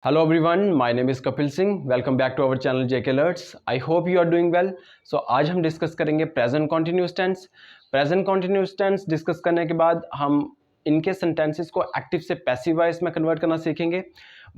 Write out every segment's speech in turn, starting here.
Hello everyone, my name is Kapil Singh. Welcome back to our channel JK Alerts. I hope you are doing well. So आज हम discuss करेंगे present continuous tense. Present continuous tense discuss करने के बाद हम इनके sentences को active से पैसिव वॉइस में कन्वर्ट करना सीखेंगे।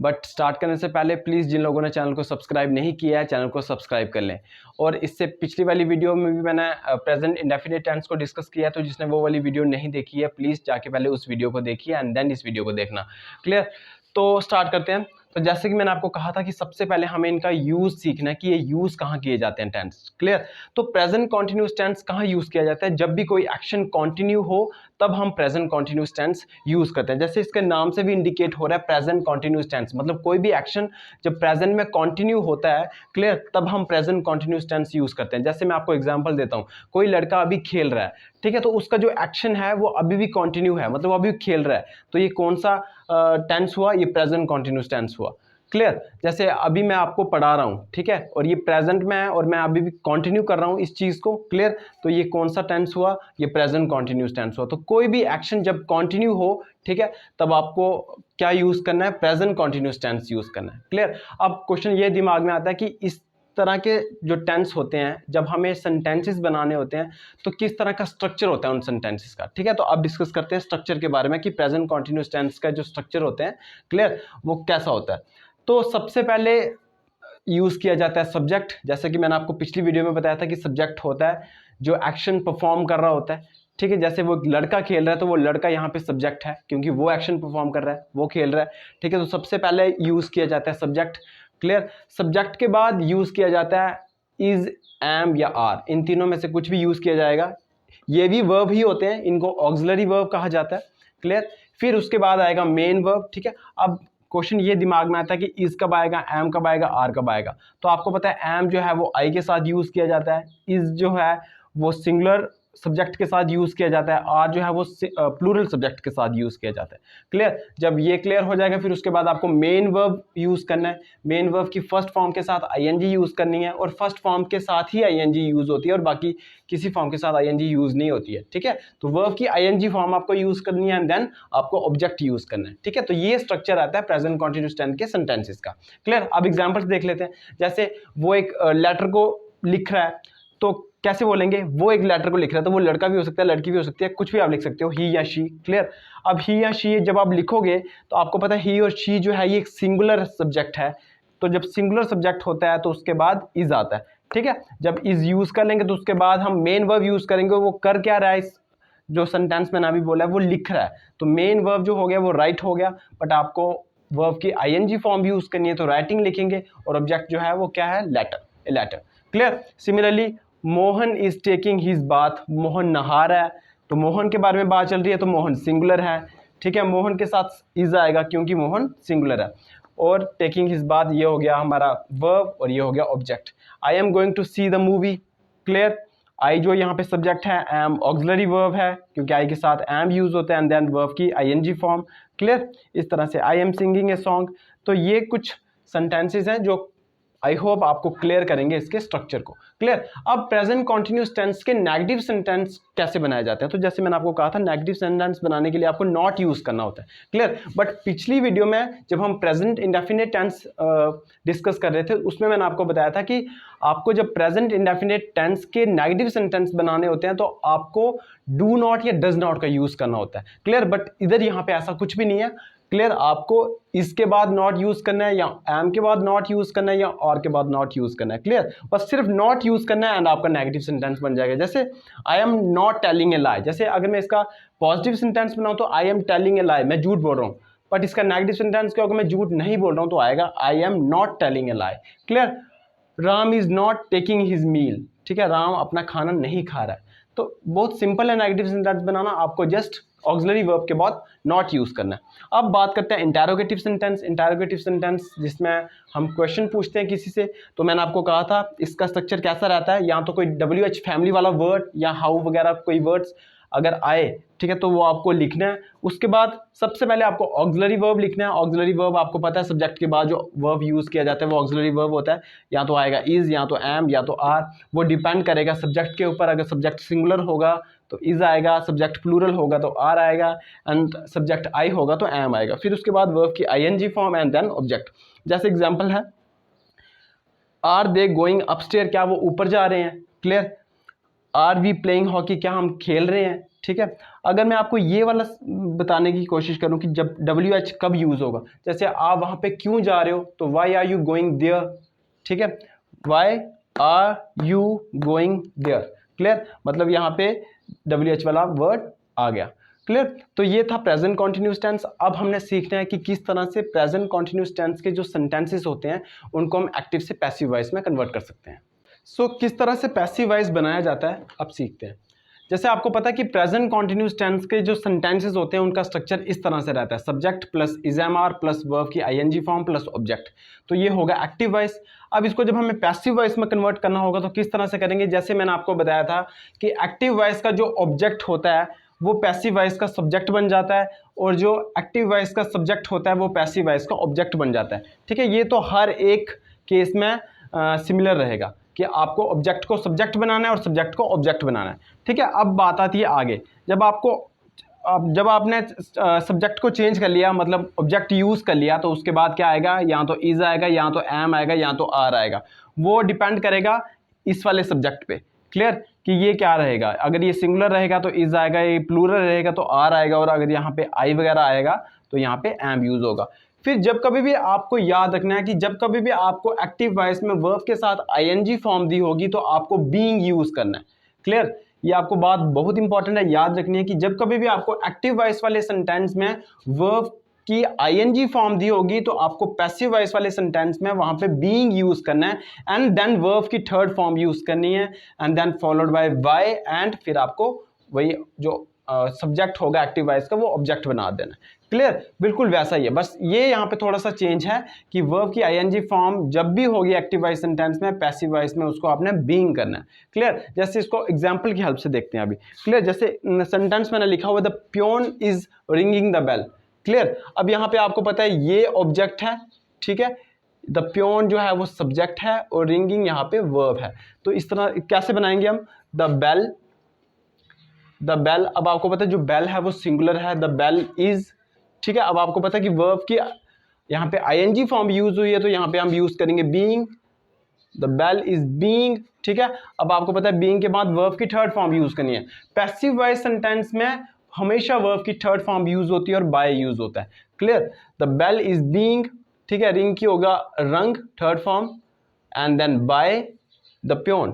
बट स्टार्ट करने से पहले प्लीज़ जिन लोगों ने चैनल को सब्सक्राइब नहीं किया है चैनल को सब्सक्राइब कर लें। और इससे पिछली वाली वीडियो में भी मैंने प्रेजेंट इंडेफिनिट टेंस को डिस्कस किया, तो जिसने वो वाली वीडियो नहीं देखी है प्लीज़ जाके पहले उस वीडियो को देखिए एंड देन इस वीडियो को देखना। क्लियर? तो स्टार्ट करते हैं। तो जैसे कि मैंने आपको कहा था कि सबसे पहले हमें इनका यूज सीखना है कि ये यूज कहाँ किए जाते हैं टेंस। क्लियर? तो प्रेजेंट कॉन्टिन्यूस टेंस कहाँ यूज किया जाता है? जब भी कोई एक्शन कंटिन्यू हो तब हम प्रेजेंट कॉन्टिन्यूस टेंस यूज करते हैं। जैसे इसके नाम से भी इंडिकेट हो रहा है प्रेजेंट कॉन्टिन्यूस टेंस, मतलब कोई भी एक्शन जब प्रेजेंट में कंटिन्यू होता है, क्लियर, तब हम प्रेजेंट कॉन्टिन्यूस टेंस यूज करते हैं। जैसे मैं आपको एग्जांपल देता हूँ, कोई लड़का अभी खेल रहा है, ठीक है, तो उसका जो एक्शन है वो अभी भी कंटिन्यू है, मतलब अभी खेल रहा है, तो ये कौन सा टेंस हुआ? ये प्रेजेंट कॉन्टिन्यूस टेंस हुआ। क्लियर? जैसे अभी मैं आपको पढ़ा रहा हूँ, ठीक है, और ये प्रेजेंट में है और मैं अभी भी कंटिन्यू कर रहा हूँ इस चीज़ को। क्लियर? तो ये कौन सा टेंस हुआ? ये प्रेजेंट कॉन्टिन्यूस टेंस हुआ। तो कोई भी एक्शन जब कंटिन्यू हो, ठीक है, तब आपको क्या यूज़ करना है? प्रेजेंट कॉन्टिन्यूस टेंस यूज़ करना है। क्लियर? अब क्वेश्चन ये दिमाग में आता है कि इस तरह के जो टेंस होते हैं, जब हमें सेंटेंसेस बनाने होते हैं तो किस तरह का स्ट्रक्चर होता है उन सेंटेंसेस का। ठीक है, तो अब डिस्कस करते हैं स्ट्रक्चर के बारे में कि प्रेजेंट कॉन्टिन्यूस टेंस का जो स्ट्रक्चर होते हैं, क्लियर, वो कैसा होता है। तो सबसे पहले यूज़ किया जाता है सब्जेक्ट। जैसे कि मैंने आपको पिछली वीडियो में बताया था कि सब्जेक्ट होता है जो एक्शन परफॉर्म कर रहा होता है। ठीक है, जैसे वो लड़का खेल रहा है तो वो लड़का यहाँ पे सब्जेक्ट है क्योंकि वो एक्शन परफॉर्म कर रहा है, वो खेल रहा है। ठीक है, तो सबसे पहले यूज़ किया जाता है सब्जेक्ट। क्लियर? सब्जेक्ट के बाद यूज़ किया जाता है इज, एम या आर, इन तीनों में से कुछ भी यूज़ किया जाएगा। ये भी वर्ब ही होते हैं, इनको ऑक्सिलरी वर्ब कहा जाता है। क्लियर? फिर उसके बाद आएगा मेन वर्ब। ठीक है, अब क्वेश्चन ये दिमाग में आता है कि इज कब आएगा, एम कब आएगा, आर कब आएगा। तो आपको पता है एम जो है वो आई के साथ यूज़ किया जाता है, इज जो है वो सिंगुलर सब्जेक्ट के साथ यूज़ किया जाता है, आर जो है वो प्लूरल सब्जेक्ट के साथ यूज़ किया जाता है। क्लियर? जब ये क्लियर हो जाएगा फिर उसके बाद आपको मेन वर्ब यूज़ करना है। मेन वर्ब की फर्स्ट फॉर्म के साथ आईएनजी यूज़ करनी है और फर्स्ट फॉर्म के साथ ही आईएनजी यूज़ होती है और बाकी किसी फॉर्म के साथ आईएनजी यूज़ नहीं होती है। ठीक है, तो वर्ब की आईएनजी फॉर्म आपको यूज़ करनी है एंड देन आपको ऑब्जेक्ट यूज़ करना है। ठीक है, तो ये स्ट्रक्चर आता है प्रेजेंट कॉन्टिन्यूअस टेंस के सेंटेंसेस का। क्लियर? अब एग्जांपल्स देख लेते हैं। जैसे वो एक लेटर को लिख रहा है, तो कैसे बोलेंगे? वो एक लेटर को लिख रहा है, तो वो लड़का भी हो सकता है, लड़की भी हो सकती है, कुछ भी आप लिख सकते हो, ही या शी। क्लियर? अब ही या शी जब आप लिखोगे तो आपको पता है ही और शी जो है ये एक सिंगुलर सब्जेक्ट है, तो जब सिंगुलर सब्जेक्ट होता है तो उसके बाद इज आता है। ठीक है, जब इज यूज कर लेंगे तो उसके बाद हम मेन वर्ब यूज करेंगे। वो कर क्या रहा है? इस जो सेंटेंस मैंने अभी बोला है वो लिख रहा है, तो मेन वर्ब जो हो गया वो राइट हो गया, बट आपको वर्ब की आईएनजी फॉर्म यूज करनी है तो राइटिंग लिखेंगे और ऑब्जेक्ट जो है वो क्या है? Letter, a letter. Clear? Similarly Mohan is taking his bath, Mohan नहा रहा है, तो मोहन के बारे में बात चल रही है तो मोहन सिंगुलर है। ठीक है, मोहन के साथ इज आएगा क्योंकि मोहन सिंगुलर है। और टेकिंग हिज बाथ ये हो गया हमारा वर्ब और ये हो गया object. I am going to see the movie. Clear? I जो यहाँ पे सब्जेक्ट है, एम ऑक्सिलरी वर्ब है क्योंकि आई के साथ एम यूज होता है एंड देन वर्ब की आईएनजी फॉर्म। क्लियर? इस तरह से I am singing a song. तो ये कुछ सेंटेंसेस हैं जो आई होप आपको क्लियर करेंगे इसके स्ट्रक्चर को। क्लियर? अब प्रेजेंट कॉन्टिन्यूस टेंस के नेगेटिव सेंटेंस कैसे बनाए जाते हैं? तो जैसे मैंने आपको कहा था नेगेटिव सेंटेंस बनाने के लिए आपको नॉट यूज करना होता है। क्लियर? बट पिछली वीडियो में जब हम प्रेजेंट इंडेफिनिट टेंस डिस्कस कर रहे थे उसमें मैंने आपको बताया था कि आपको जब प्रेजेंट इंडेफिनिट टेंस के नेगेटिव सेंटेंस बनाने होते हैं तो आपको डू नॉट या डज नॉट का यूज करना होता है। क्लियर? बट इधर यहाँ पे ऐसा कुछ भी नहीं है। क्लियर? आपको इसके बाद नॉट यूज करना है या एम के बाद नॉट यूज करना है या और के बाद नॉट यूज करना है। क्लियर? बस सिर्फ नॉट यूज करना है एंड आपका नेगेटिव सेंटेंस बन जाएगा। जैसे I am not telling a lie, जैसे अगर मैं इसका पॉजिटिव सेंटेंस बनाऊं तो आई एम टेलिंग ए लाई, मैं झूठ बोल रहा हूं, बट इसका नेगेटिव सेंटेंस क्या होगा? मैं झूठ नहीं बोल रहा हूं, तो आएगा I am not telling a lie. Clear? Ram is not taking his meal. ठीक है, राम अपना खाना नहीं खा रहा है। तो बहुत सिंपल है नेगेटिव सेंटेंस बनाना, आपको जस्ट ऑक्सिलरी वर्ब के बाद नॉट यूज करना है। अब बात करते हैं इंटरोगेटिव सेंटेंस। इंटरोगेटिव सेंटेंस जिसमें हम क्वेश्चन पूछते हैं किसी से, तो मैंने आपको कहा था इसका स्ट्रक्चर कैसा रहता है, या तो कोई WH फैमिली वाला वर्ड या हाउ वगैरह कोई वर्ड्स अगर आए, ठीक है, तो वो आपको लिखना है। उसके बाद सबसे पहले आपको ऑक्सिलरी वर्ब लिखना है। ऑक्सिलरी वर्ब आपको पता है सब्जेक्ट के बाद जो वर्ब यूज किया जाता है वो ऑक्सिलरी वर्ब होता है, या तो आएगा इज, या तो एम, या तो आर, वो डिपेंड करेगा सब्जेक्ट के ऊपर। अगर सब्जेक्ट सिंगुलर होगा तो इज आएगा, सब्जेक्ट प्लूरल होगा तो आर आएगा, एंड सब्जेक्ट आई होगा तो एम आएगा। फिर उसके बाद वर्ब की ING form and then object. जैसे एग्जांपल है, आर दे गोइंग अपस्टेयर, क्या वो ऊपर जा रहे हैं, clear. Are we playing hockey, क्या हम खेल रहे हैं, ठीक है। अगर मैं आपको ये वाला बताने की कोशिश करूं कि जब WH कब यूज होगा, जैसे आप वहां पे क्यों जा रहे हो तो why are you going there, ठीक है, why are you going there, clear, मतलब यहाँ पे WH वाला वर्ड आ गया, क्लियर। तो ये था प्रेजेंट कॉन्टिन्यूस टेंस। अब हमने सीखना है कि किस तरह से प्रेजेंट कॉन्टिन्यूस टेंस के जो सेंटेंसेस होते हैं उनको हम एक्टिव से पैसिव वॉइस में कन्वर्ट कर सकते हैं। सो किस तरह से पैसिव वॉइस बनाया जाता है अब सीखते हैं। जैसे आपको पता है कि प्रेजेंट कॉन्टिन्यूस टेंस के जो सेंटेंसेस होते हैं उनका स्ट्रक्चर इस तरह से रहता है, सब्जेक्ट प्लस इजएमआर प्लस वर्ब की आईएनजी फॉर्म प्लस ऑब्जेक्ट, तो ये होगा एक्टिव वॉइस। अब इसको जब हमें पैसिव वॉइस में कन्वर्ट करना होगा तो किस तरह से करेंगे, जैसे मैंने आपको बताया था कि एक्टिव वॉइस का जो ऑब्जेक्ट होता है वो पैसिव वॉइस का सब्जेक्ट बन जाता है, और जो एक्टिव वॉइस का सब्जेक्ट होता है वो पैसिव वॉइस का ऑब्जेक्ट बन जाता है, ठीक है। ये तो हर एक केस में सिमिलर रहेगा कि आपको ऑब्जेक्ट को सब्जेक्ट बनाना है और सब्जेक्ट को ऑब्जेक्ट बनाना है, ठीक है। अब बात आती है आगे, जब आपने सब्जेक्ट को चेंज कर लिया, मतलब ऑब्जेक्ट यूज़ कर लिया, तो उसके बाद क्या आएगा, या तो इज आएगा, या तो एम आएगा, या तो आर आएगा। वो डिपेंड करेगा इस वाले सब्जेक्ट पे, क्लियर, कि ये क्या रहेगा। अगर ये सिंगुलर रहेगा तो इज आएगा, ये प्लूरल रहेगा तो आर आएगा, और अगर यहाँ पे आई वगैरह आएगा तो यहाँ पे एम यूज़ होगा। फिर जब कभी भी आपको याद रखना है कि जब कभी भी आपको एक्टिव वॉइस में वर्ब के साथ आईएनजी फॉर्म दी होगी तो आपको बीइंग यूज करना है, क्लियर। ये आपको बात बहुत इंपॉर्टेंट है, याद रखनी है कि जब कभी भी आपको एक्टिव वॉइस वाले सेंटेंस में वर्ब की आईएनजी फॉर्म दी होगी तो आपको पैसिव वॉइस वाले सेंटेंस में वहां पे बीइंग यूज करना है, एंड देन वर्ब की थर्ड फॉर्म यूज करनी है, and then followed by Y, and फिर आपको वही जो सब्जेक्ट होगा एक्टिव वॉइस का वो ऑब्जेक्ट बना देना, क्लियर। बिल्कुल वैसा ही है, बस ये यहाँ पे थोड़ा सा चेंज है कि वर्ब की आईएनजी फॉर्म जब भी होगी एक्टिव वॉइस सेंटेंस में, पैसिव वॉइस में उसको आपने बीइंग करना है, क्लियर। जैसे इसको एग्जांपल की हेल्प से देखते हैं अभी, क्लियर। जैसे सेंटेंस मैंने लिखा हुआ the peon is ringing the bell, clear. अब यहाँ पे आपको पता है ये ऑब्जेक्ट है, ठीक है, द प्योन जो है वो सब्जेक्ट है और रिंगिंग यहाँ पे वर्ब है। तो इस तरह कैसे बनाएंगे हम, द बेल, अब आपको पता है जो बेल है वो सिंगुलर है, द बेल इज, ठीक है। अब आपको पता है कि वर्ब की यहाँ पे आईएनजी फॉर्म यूज हुई है तो यहाँ पे हम यूज करेंगे being, the bell is being, ठीक है। अब आपको पता है बीइंग के बाद वर्ब की थर्ड फॉर्म यूज करनी है। पैसिव वॉइस सेंटेंस में हमेशा वर्ब की थर्ड फॉर्म यूज होती है और बाय यूज होता है, clear. The bell is being, ठीक है, रिंग की होगा rung third form, and then by the peon,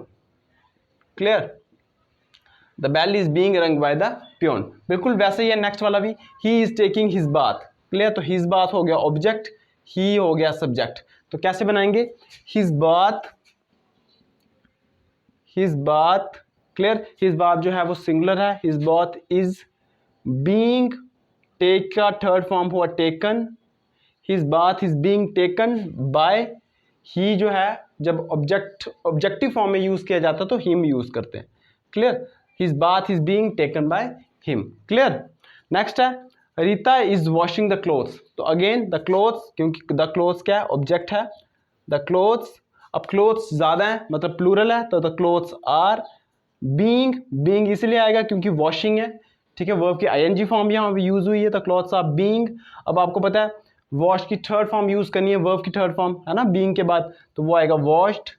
clear. The bell is being rung by the peon, बिल्कुल वैसे ही है नेक्स्ट वाला भी, he is taking his bath, clear. तो हिज बाथ हो गया ऑब्जेक्ट, ही हो गया सब्जेक्ट, तो कैसे बनाएंगे, his bath, clear. His bath जो है वो सिंगुलर है, his bath is being, take का थर्ड फॉर्म हुआ taken, his bath is being taken by, he जो है जब ऑब्जेक्टिव फॉर्म में यूज किया जाता है तो हिम यूज करते हैं, clear. His bath is being taken by him, clear। Next है Rita is washing the clothes, तो अगेन द क्लोथ्स, क्योंकि द क्लोथ्स क्या है, ऑब्जेक्ट है, द क्लोथ्स। अब क्लोथ्स ज्यादा है मतलब प्लूरल है तो द क्लोथ्स आर बीइंग इसलिए आएगा क्योंकि वॉशिंग है, ठीक है। वर्ब की आईएनजी फॉर्म यहाँ यूज हुई है, द क्लोथ्स आर बीइंग। अब आपको पता है वॉश की थर्ड फॉर्म यूज करनी है, वर्ब की थर्ड फॉर्म है ना बीइंग के बाद, तो वो आएगा washed,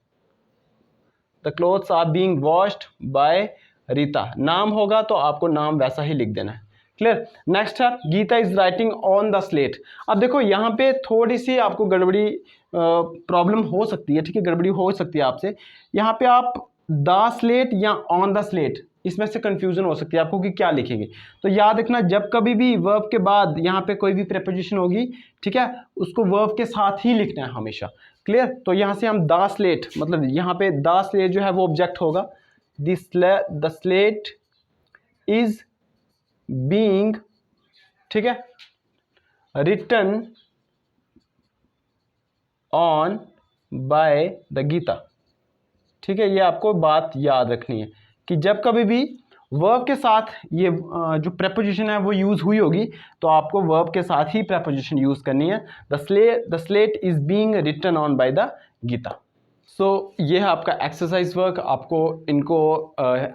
the clothes are being washed by Rita. नाम होगा तो आपको नाम वैसा ही लिख देना है, क्लियर। नेक्स्ट है Geeta is writing on the slate. अब देखो यहाँ पे थोड़ी सी आपको गड़बड़ी प्रॉब्लम हो सकती है, ठीक है, गड़बड़ी हो सकती है आपसे। यहाँ पे आप द स्लेट या ऑन द स्लेट, इसमें से कंफ्यूजन हो सकती है आपको कि क्या लिखेंगे। तो याद रखना जब कभी भी वर्ब के बाद यहाँ पे कोई भी प्रेपोजिशन होगी, ठीक है, उसको वर्ब के साथ ही लिखना है हमेशा, क्लियर। तो यहाँ से हम द स्लेट, मतलब यहाँ पे द स्लेट जो है वो ऑब्जेक्ट होगा, the slate is being, ठीक है, written on by the Gita, ठीक है। ये आपको बात याद रखनी है कि जब कभी भी वर्ब के साथ ये जो प्रेपोजिशन है वो यूज हुई होगी तो आपको वर्ब के साथ ही प्रेपोजिशन यूज करनी है। The slate is being written on by the Gita. So ये है आपका एक्सरसाइज वर्क। आपको इनको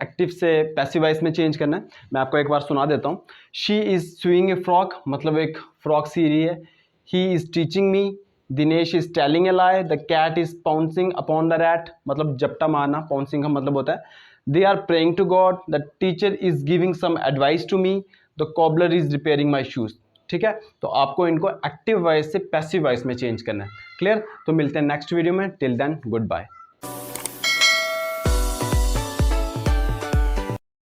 एक्टिव से पैसिव वॉइस में चेंज करना है। मैं आपको एक बार सुना देता हूँ। She is sewing a frock, मतलब एक फ्रॉक सी रही है। He is teaching me, Dinesh is telling a lie, the cat is pouncing upon the rat, मतलब जपटा मारना, पाउंसिंग का मतलब होता है। They are praying to God, the teacher is giving some advice to me, the cobbler is repairing my shoes. ठीक है, तो आपको इनको एक्टिव वॉइस से पैसिव वॉइस में चेंज करना है। क्लियर? तो मिलते हैं नेक्स्ट वीडियो में। Till then good bye.